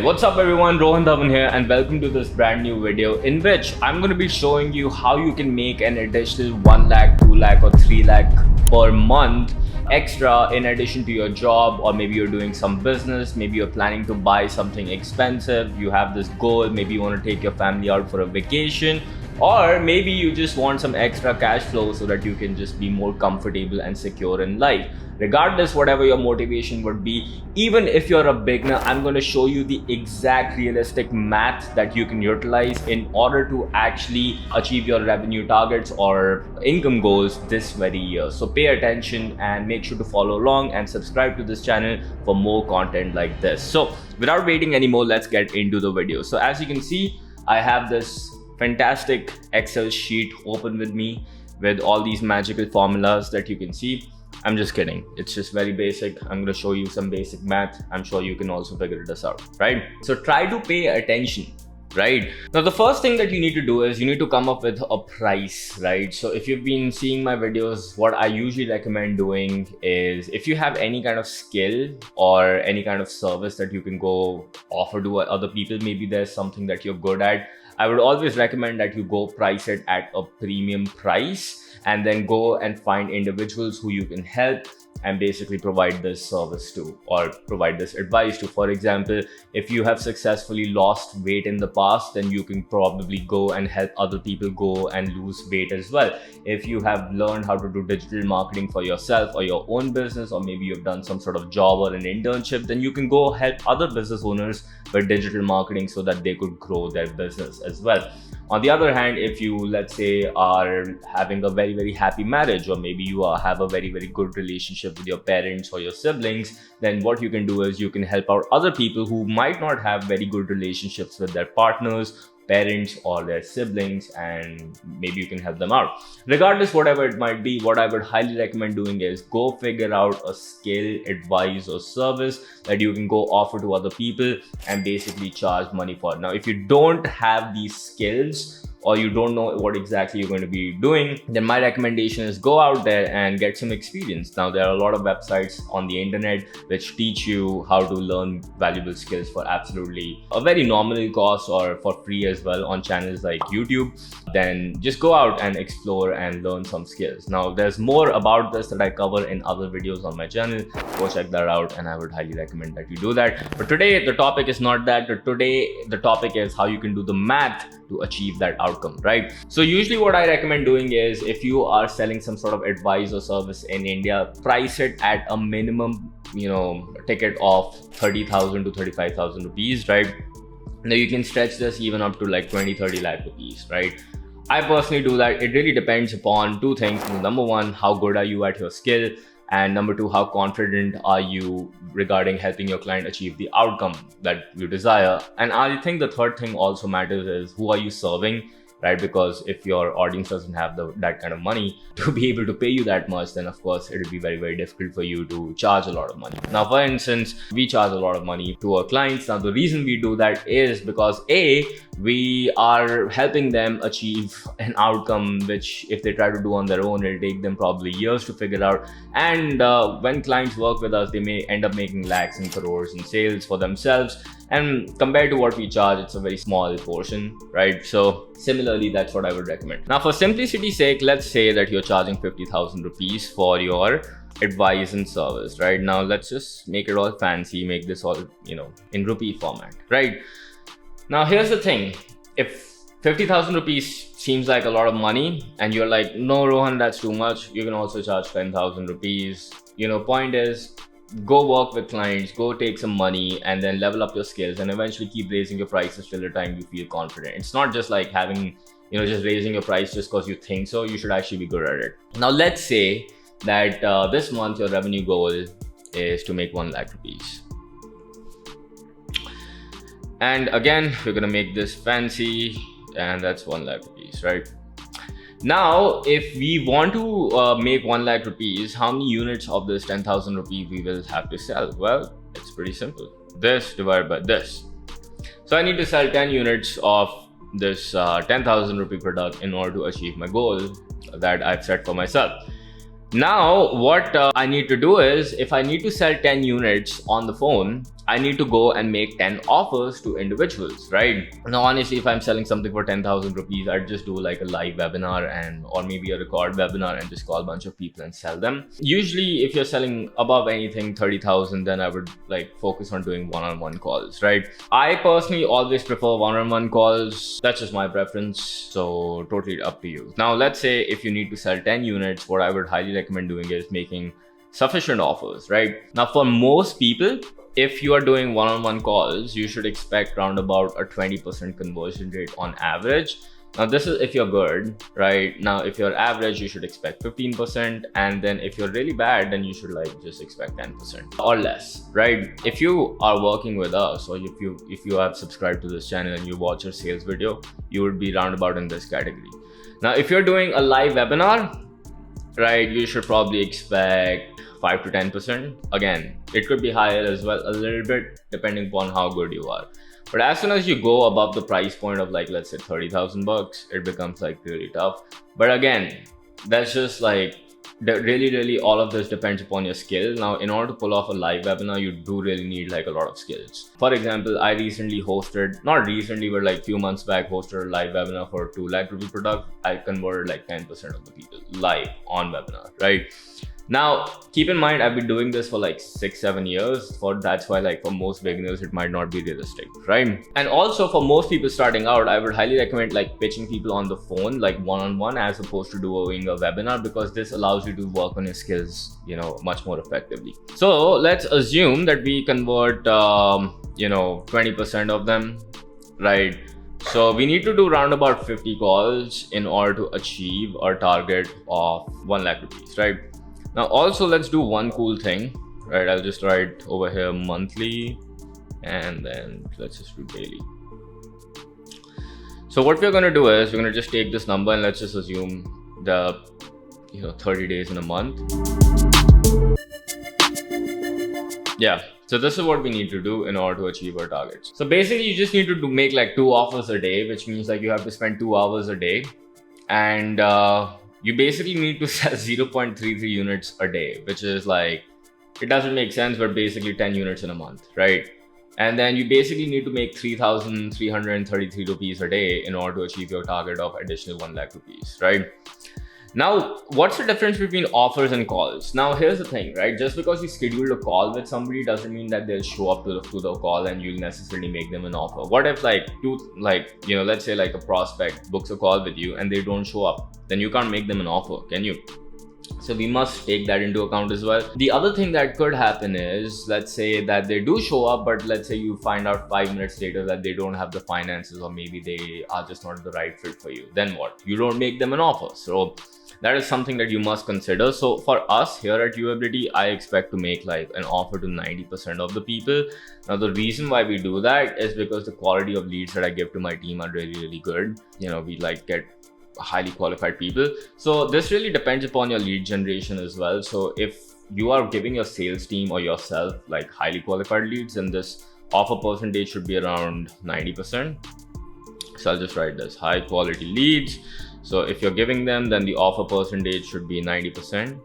What's up everyone, Rohan Dhawan here and welcome to this brand new video in which I'm going to be showing you how you can make an additional 1 lakh, 2 lakh or 3 lakh per month extra in addition to your job, or maybe you're doing some business, maybe you're planning to buy something expensive, you have this goal, maybe you want to take your family out for a vacation, or maybe you just want some extra cash flow so that you can just be more comfortable and secure in life. Regardless, whatever your motivation would be, even if you're a beginner, I'm going to show you the exact realistic math that you can utilize in order to actually achieve your revenue targets or income goals this very year. So pay attention and make sure to follow along and subscribe to this channel for more content like this. So without waiting anymore, let's get into the video. So as you can see, I have this fantastic Excel sheet open with me with all these magical formulas that you can see. I'm just kidding. It's just very basic. I'm going to show you some basic math. I'm sure you can also figure this out, right? So try to pay attention, right? Now, the first thing that you need to do is you need to come up with a price, right? So if you've been seeing my videos, what I usually recommend doing is if you have any kind of skill or any kind of service that you can go offer to other people, maybe there's something that you're good at, I would always recommend that you go price it at a premium price and then go and find individuals who you can help and basically provide this service to or provide this advice to. For example, if you have successfully lost weight in the past, then you can probably go and help other people go and lose weight as well. If you have learned how to do digital marketing for yourself or your own business, or maybe you've done some sort of job or an internship, then you can go help other business owners with digital marketing so that they could grow their business as well. On the other hand, if you, let's say, are having a very happy marriage, or maybe you have a very good relationship with your parents or your siblings, then what you can do is you can help out other people who might not have very good relationships with their partners, parents or their siblings, and maybe you can help them out. Regardless, whatever it might be, what I would highly recommend doing is go figure out a skill, advice or service that you can go offer to other people and basically charge money for. Now, if you don't have these skills or you don't know what exactly you're going to be doing, then my recommendation is go out there and get some experience. Now, there are a lot of websites on the internet which teach you how to learn valuable skills for absolutely a very nominal cost or for free as well on channels like YouTube. Then just go out and explore and learn some skills. Now, there's more about this that I cover in other videos on my channel. Go check that out and I would highly recommend that you do that. But today the topic is not that. Today the topic is how you can do the math to achieve that outcome, right? So usually what I recommend doing is if you are selling some sort of advice or service in India, price it at a minimum, ticket of 30,000 to 35,000 rupees, right? Now you can stretch this even up to like 20-30 lakh rupees, right? I personally do that. It really depends upon two things. Number one, how good are you at your skill? And number two, how confident are you regarding helping your client achieve the outcome that you desire? And I think the third thing also matters is who are you serving, right? Because if your audience doesn't have that kind of money to be able to pay you that much, then of course it will be very difficult for you to charge a lot of money. Now, for instance, we charge a lot of money to our clients. Now, the reason we do that is because we are helping them achieve an outcome which if they try to do on their own, it'll take them probably years to figure out. And when clients work with us, they may end up making lakhs and crores in sales for themselves. And compared to what we charge, it's a very small portion, right? So similarly, that's what I would recommend. Now, for simplicity's sake, let's say that you're charging 50,000 rupees for your advice and service, right? Now, let's just make it all fancy, make this all, in rupee format, right? Now, here's the thing. If 50,000 rupees seems like a lot of money and you're like, no, Rohan, that's too much, you can also charge 10,000 rupees. Point is, go work with clients, go take some money and then level up your skills and eventually keep raising your prices till the time you feel confident. It's not just like having, just raising your price just because you think so. You should actually be good at it. Now, let's say that this month your revenue goal is to make 1 lakh rupees. And again, we're going to make this fancy and that's 1 lakh rupees, right? Now, if we want to make 1 lakh rupees, how many units of this 10,000 rupees we will have to sell? Well, it's pretty simple. This divided by this. So I need to sell 10 units of this 10,000 rupee product in order to achieve my goal that I've set for myself. Now, what I need to do is, if I need to sell 10 units on the phone, I need to go and make 10 offers to individuals, right? Now, honestly, if I'm selling something for 10,000 rupees, I'd just do like a live webinar or maybe a record webinar and just call a bunch of people and sell them. Usually, if you're selling above anything 30,000, then I would like focus on doing one-on-one calls, right? I personally always prefer one-on-one calls. That's just my preference. So totally up to you. Now, let's say if you need to sell 10 units, what I would highly recommend doing is making sufficient offers, right? Now, for most people, if you are doing one-on-one calls, you should expect around about a 20% conversion rate on average. Now, this is if you're good, right? Now, if you're average, you should expect 15%. And then if you're really bad, then you should like just expect 10% or less, right? If you are working with us, or if you have subscribed to this channel and you watch our sales video, you would be roundabout in this category. Now, if you're doing a live webinar, right, you should probably expect 5 to 10%. Again, it could be higher as well, a little bit, depending upon how good you are. But as soon as you go above the price point of like, let's say 30,000 bucks, it becomes like really tough. But again, that's just like, really all of this depends upon your skill. Now, in order to pull off a live webinar, you do really need like a lot of skills. For example, I recently hosted, not recently, but like few months back, hosted a live webinar for 2 lakh rupee product. I converted like 10% of the people live on webinar, right? Now, keep in mind, I've been doing this for like 6-7 years. That's why like for most beginners, it might not be realistic, right? And also for most people starting out, I would highly recommend like pitching people on the phone, like one-on-one, as opposed to doing a webinar, because this allows you to work on your skills, much more effectively. So let's assume that we convert, 20% of them, right? So we need to do around about 50 calls in order to achieve our target of 1 lakh rupees, right? Now, also, let's do one cool thing, right? I'll just write over here monthly, and then let's just do daily. So what we're going to do is we're going to just take this number and let's just assume the 30 days in a month. Yeah, so this is what we need to do in order to achieve our targets. So basically, you just need to make like 2 offers a day, which means like you have to spend 2 hours a day, and you basically need to sell 0.33 units a day, which is like, it doesn't make sense, but basically 10 units in a month, right? And then you basically need to make 3,333 rupees a day in order to achieve your target of additional 1 lakh rupees, right? Now, what's the difference between offers and calls? Now, here's the thing, right? Just because you scheduled a call with somebody doesn't mean that they'll show up to the call and you'll necessarily make them an offer. What if let's say like a prospect books a call with you and they don't show up? Then you can't make them an offer, can you? So we must take that into account as well. The other thing that could happen is, let's say that they do show up, but let's say you find out 5 minutes later that they don't have the finances, or maybe they are just not the right fit for you. Then what? You don't make them an offer. So that is something that you must consider. So for us here at Uability, I expect to make like an offer to 90% of the people. Now, the reason why we do that is because the quality of leads that I give to my team are really good. We like get highly qualified people. So this really depends upon your lead generation as well. So if you are giving your sales team or yourself like highly qualified leads, then this offer percentage should be around 90%. So I'll just write this: high quality leads. So if you're giving them, then the offer percentage should be 90%,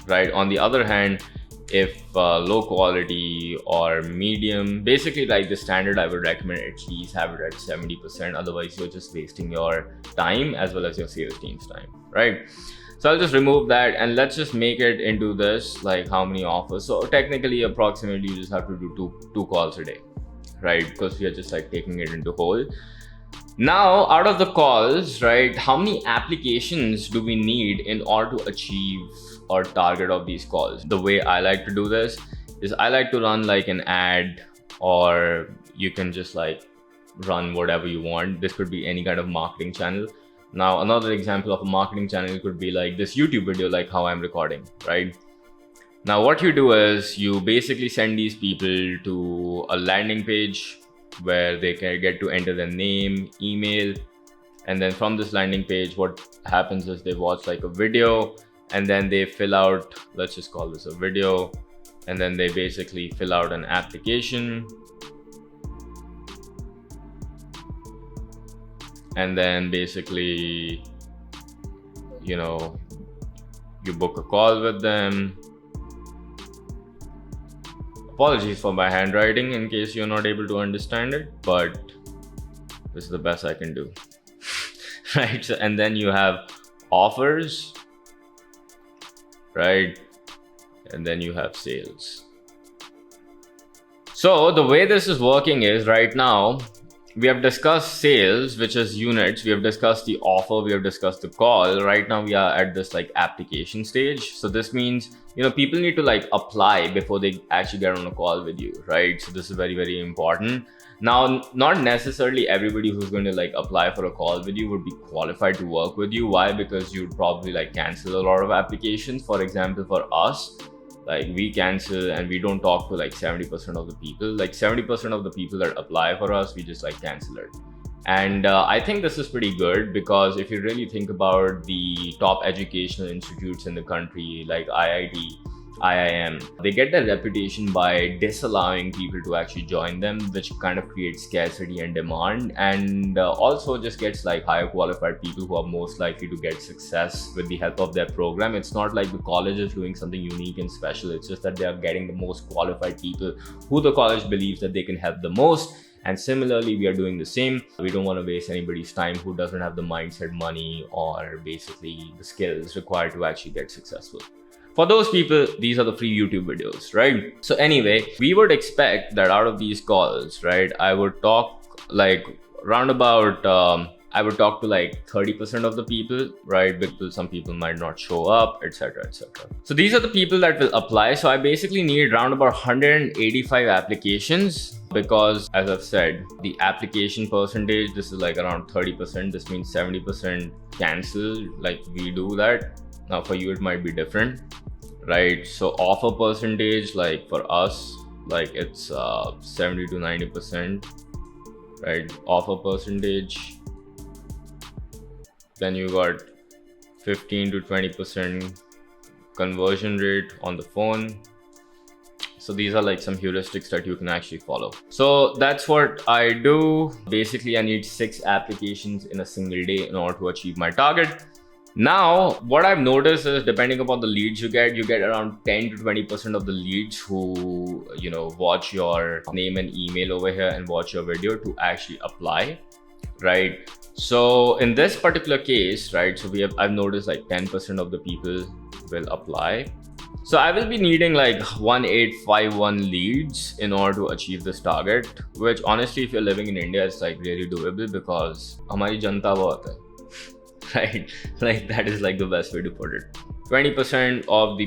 right? On the other hand, if low quality or medium, basically like the standard, I would recommend at least have it at 70%. Otherwise, you're just wasting your time as well as your sales team's time, right? So I'll just remove that and let's just make it into this, like how many offers. So technically, approximately, you just have to do two calls a day, right? Because we are just like taking it into whole. Now, out of the calls, right, how many applications do we need in order to achieve our target of these calls? The way I like to do this is I like to run like an ad, or you can just like run whatever you want. This could be any kind of marketing channel. Now, another example of a marketing channel could be like this YouTube video, like how I'm recording, right? Now, what you do is you basically send these people to a landing page where they can get to enter their name, email, and then from this landing page, what happens is they watch like a video, and then they fill out, let's just call this a video, and then they basically fill out an application, and then basically, you book a call with them. Apologies for my handwriting in case you're not able to understand it, but this is the best I can do. Right? So, and then you have offers, right? And then you have sales. So the way this is working is right now, we have discussed sales, which is units. We have discussed the offer. We have discussed the call. Right now we are at this like application stage. So this means, people need to like apply before they actually get on a call with you, right? So this is very, very important. Now, not necessarily everybody who's going to like apply for a call with you would be qualified to work with you. Why? Because you'd probably like cancel a lot of applications. For example, for us, like we cancel and we don't talk to like 70% of the people. Like 70% of the people that apply for us, we just like cancel it. And I think this is pretty good, because if you really think about the top educational institutes in the country, like IIT, IIM, they get their reputation by disallowing people to actually join them, which kind of creates scarcity and demand, and also just gets like higher qualified people who are most likely to get success with the help of their program. It's not like the college is doing something unique and special. It's just that they are getting the most qualified people who the college believes that they can help the most. And similarly, we are doing the same. We don't want to waste anybody's time who doesn't have the mindset, money, or basically the skills required to actually get successful. For those people, these are the free YouTube videos, right? So anyway, we would expect that out of these calls, right, I would talk like I would talk to like 30% of the people, right? Because some people might not show up, etc., etc. So these are the people that will apply. So I basically need around about 185 applications, because as I've said, the application percentage, this is like around 30%. This means 70% cancel, like we do that. Now for you, it might be different, right? So offer percentage, like for us, like it's 70 to 90%, right? Offer percentage. Then you got 15 to 20% conversion rate on the phone. So these are like some heuristics that you can actually follow. So that's what I do. Basically, I need 6 applications in a single day in order to achieve my target. Now, what I've noticed is, depending upon the leads you get around 10 to 20% of the leads who, watch your name and email over here and watch your video to actually apply, right? So in this particular case, right, so I've noticed like 10% of the people will apply. So I will be needing like 1851 leads in order to achieve this target, which honestly, if you're living in India, it's like really doable, because hamari janta bahut hai. Right? Like that is like the best way to put it. 20% of the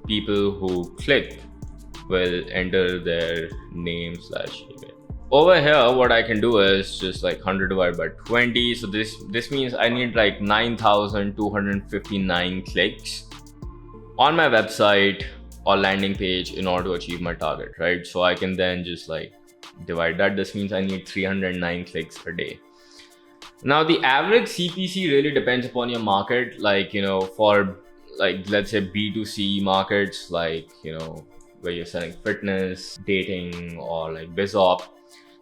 people who click will enter their name/email. Over here, what I can do is just like 100 divided by 20. So this means I need like 9,259 clicks on my website or landing page in order to achieve my target, right? So I can then just like divide that. This means I need 309 clicks per day. Now, the average CPC really depends upon your market. Like, for like, let's say B2C markets, like, where you're selling fitness, dating, or like BizOp,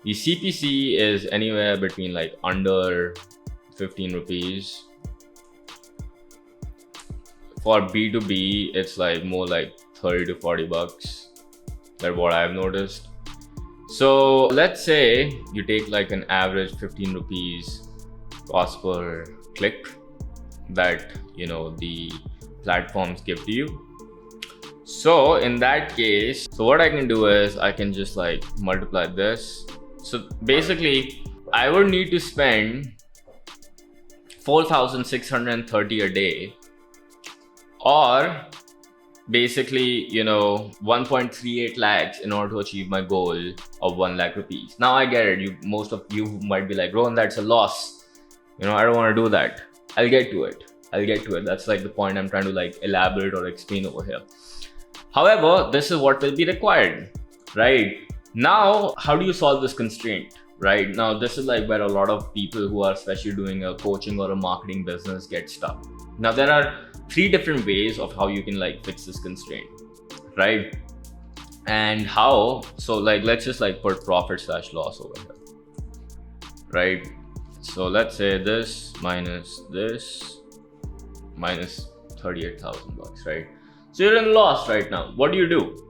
the CPC is anywhere between like under 15 rupees. For B2B, it's like more like 30 to 40 bucks. That's what I've noticed. So let's say you take like an average 15 rupees cost per click that the platforms give to you. So in that case, so what I can do is I can just like multiply this. So basically I would need to spend 4,630 a day, or basically 1.38 lakhs in order to achieve my goal of 1 lakh rupees. Now I get it, most of you might be like, Rohan, that's a loss. I don't want to do that. I'll get to it. That's like the point I'm trying to like elaborate or explain over here. However, this is what will be required, right? Now, how do you solve this constraint, right? Now, this is like where a lot of people who are especially doing a coaching or a marketing business get stuck. Now, there are 3 different ways of how you can like fix this constraint, right? And how, so like, let's just like put profit/loss over here, right? So let's say this minus 38,000 bucks, right? So you're in loss right now. What do you do?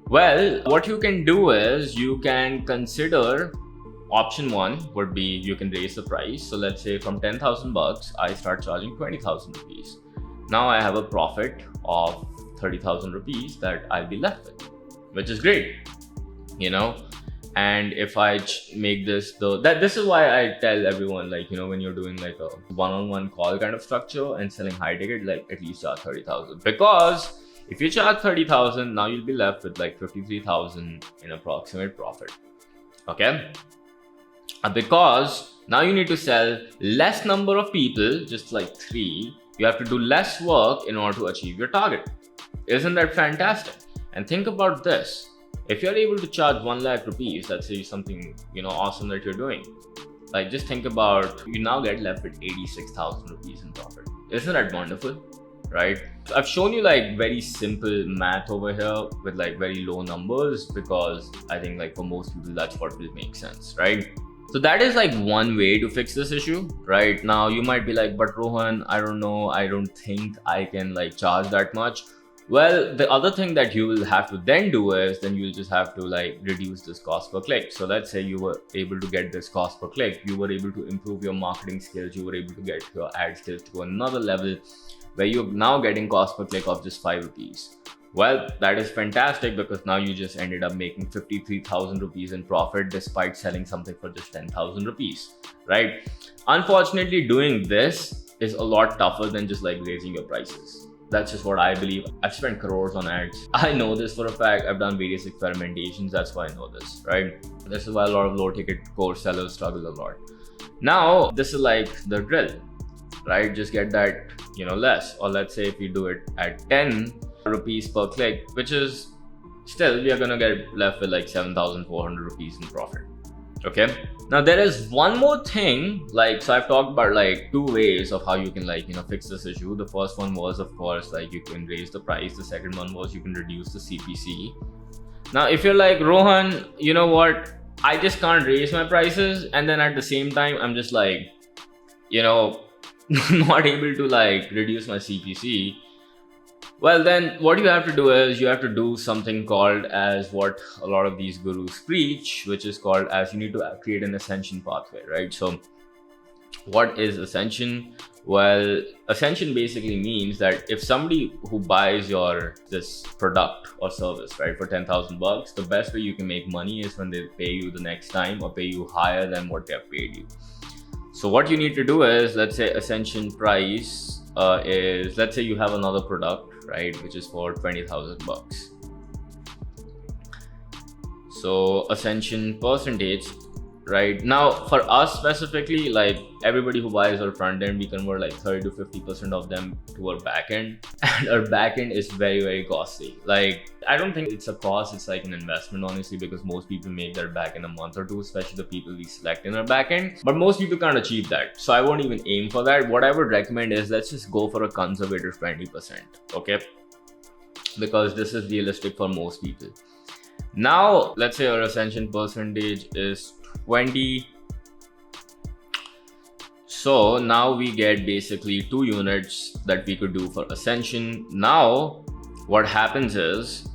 Well, what you can do is you can consider option one would be you can raise the price. So let's say from 10,000 bucks, I start charging 20,000 rupees. Now I have a profit of 30,000 rupees that I'll be left with, which is great, you know. And if I make this this is why I tell everyone, like, you know, when you're doing like a one-on-one call kind of structure and selling high ticket, like at least charge 30,000, because if you charge 30,000, now you'll be left with like 53,000 in approximate profit. Okay. Because now you need to sell less number of people, just like 3. You have to do less work in order to achieve your target. Isn't that fantastic? And think about this. If you're able to charge 1 lakh rupees, that's something, you know, awesome that you're doing. Like, just think about, you now get left with 86,000 rupees in profit. Isn't that wonderful? Right? I've shown you like very simple math over here with like very low numbers, because I think like for most people that's what will make sense, right? So that is like one way to fix this issue. Right now you might be like, but Rohan, I don't know, I don't think I can like charge that much. Well, the other thing that you will have to then do is then you'll just have to like reduce this cost per click. So let's say you were able to get this cost per click, you were able to improve your marketing skills, you were able to get your ad skills to another level where you're now getting cost per click of just 5 rupees. Well, that is fantastic, because now you just ended up making 53,000 rupees in profit despite selling something for just 10,000 rupees, right? Unfortunately, doing this is a lot tougher than just like raising your prices. That's just what I believe. I've spent crores on ads. I know this for a fact. I've done various experimentations. That's why I know this, right? This is why a lot of low ticket course sellers struggle a lot. Now, this is like the drill, right? Just get that, you know, less. Or let's say if you do it at 10 rupees per click, which is still, we are gonna get left with like 7,400 rupees in profit. Okay. Now there is one more thing, like, so I've talked about like 2 ways of how you can like, you know, fix this issue. The first one was, of course, like you can raise the price. The second one was you can reduce the CPC. Now, if you're like, Rohan, you know what, I just can't raise my prices, and then at the same time, I'm just like, you know, not able to like reduce my CPC. Well, then what you have to do is you have to do something called as what a lot of these gurus preach, which is called as you need to create an ascension pathway, right? So what is ascension? Well, ascension basically means that if somebody who buys your this product or service, right, for 10,000 bucks, the best way you can make money is when they pay you the next time or pay you higher than what they have paid you. So what you need to do is, let's say ascension price is, let's say you have another product, right, which is for 20,000 bucks. So ascension percentage, right? Now for us specifically, like everybody who buys our front end, we convert like 30 to 50% of them to our back end, and our back end is very, very costly. Like, I don't think it's a cost, it's like an investment, honestly, because most people make their back end a month or 2, especially the people we select in our back end. But most people can't achieve that. So I won't even aim for that. What I would recommend is, let's just go for a conservative 20%, okay? Because this is realistic for most people. Now, let's say our ascension percentage is 20. So now we get basically 2 units that we could do for ascension. Now, what happens is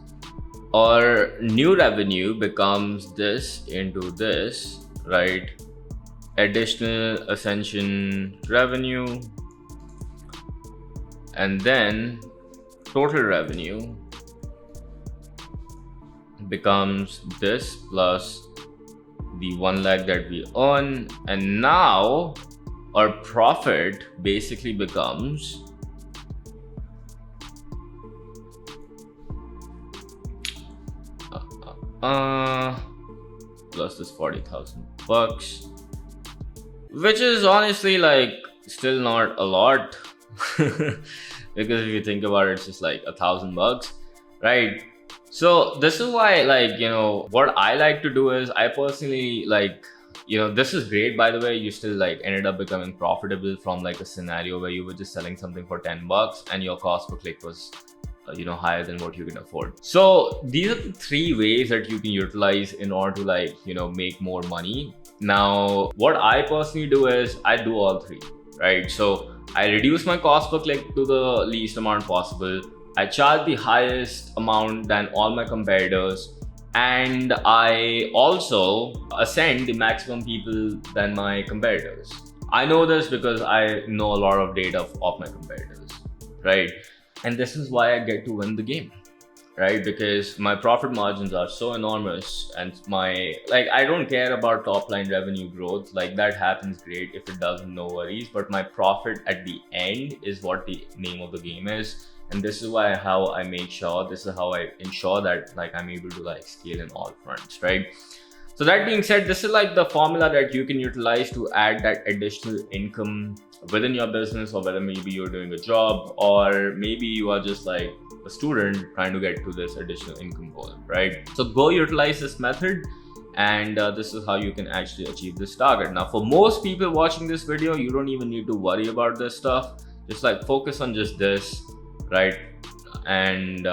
our new revenue becomes this into this, right? Additional ascension revenue, and then total revenue becomes this plus the 1 lakh that we earn. And now our profit basically becomes plus this 40,000 bucks, which is honestly like still not a lot because if you think about it, it's just like 1,000 bucks, right? So this is why, like, you know, what I like to do is I personally like, you know, this is great, by the way. You still like ended up becoming profitable from like a scenario where you were just selling something for 10 bucks and your cost per click was you know, higher than what you can afford. So these are the 3 ways that you can utilize in order to like, you know, make more money. Now, what I personally do is I do all 3, right? So I reduce my cost per click to the least amount possible. I charge the highest amount than all my competitors, and I also ascend the maximum people than my competitors. I know this because I know a lot of data of my competitors, right? And this is why I get to win the game, right? Because my profit margins are so enormous, and I don't care about top line revenue growth. Like, that happens great. If it doesn't, no worries. But my profit at the end is what the name of the game is. And this is how I ensure that like I'm able to like scale in all fronts, right? So that being said, this is like the formula that you can utilize to add that additional income within your business, or whether maybe you're doing a job, or maybe you are just like a student trying to get to this additional income goal, right? So go utilize this method, and this is how you can actually achieve this target. Now, for most people watching this video, you don't even need to worry about this stuff. Just like focus on just this, right? And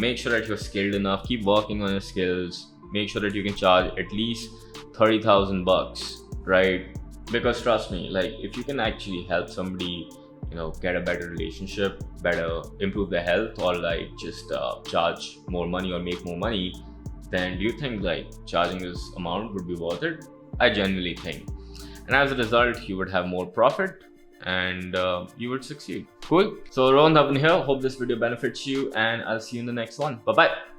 make sure that you're skilled enough. Keep working on your skills. Make sure that you can charge at least 30,000 bucks, right? Because trust me, like, if you can actually help somebody, get a better relationship, better improve their health, or like just charge more money or make more money, then do you think like charging this amount would be worth it? I genuinely think. And as a result, you would have more profit, and you would succeed. Cool. So Rohan here. Hope this video benefits you, and I'll see you in the next one. Bye bye.